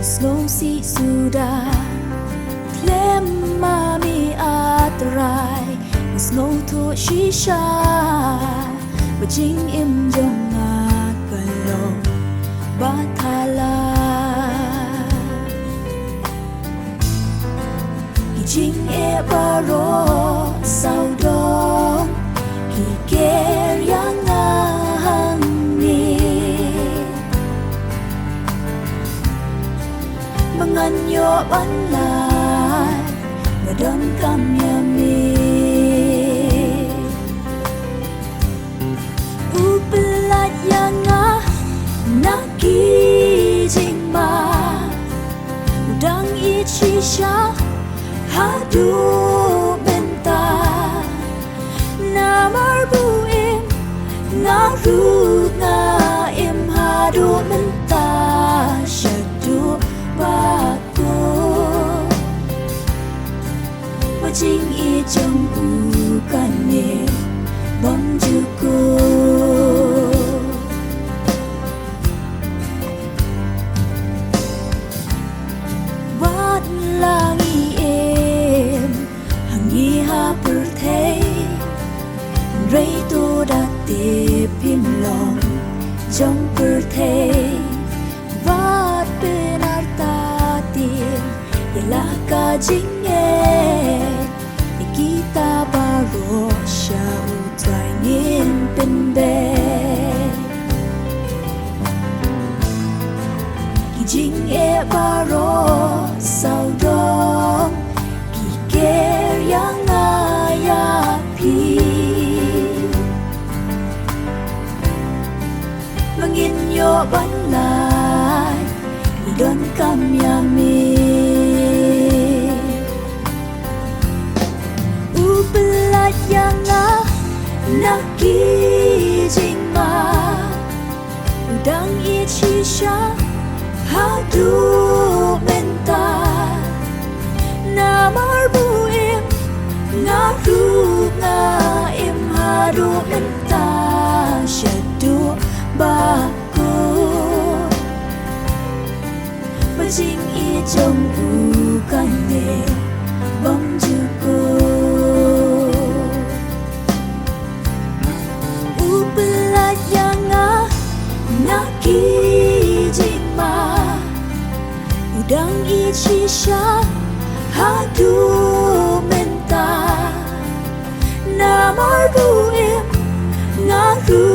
Snow si sudah Tlem mami atrai Snow tu shisha Bajing im jong ngakalo Bathala Hijing e baro sao dong Hiker yang Menganyo banlay Ngadon kamyami Upelat yang nakijing ma Udang ichisha Hadu benta Namar buim Ngaru ngaim hadu benta Syadu baku Wajing ijong ukane Bom juku Wat langi em Hangi ha perthei Rei tu dati pim long Jong perthei Wat Yalah kajinget Kita baru syau tuangin penbe Kijing baru saudong Kiker yang ngayapi Menginyo banlay Idon kamyami Upelat yang nakijing ma Udang ichisha Hadu benta Namar buim Ngaru ngaim hadu benta Syadu baku Bajing ijong ukane Bom juku Upelat yang nakijing ma Udang ichisha Hadu menta Namar buim Ngaru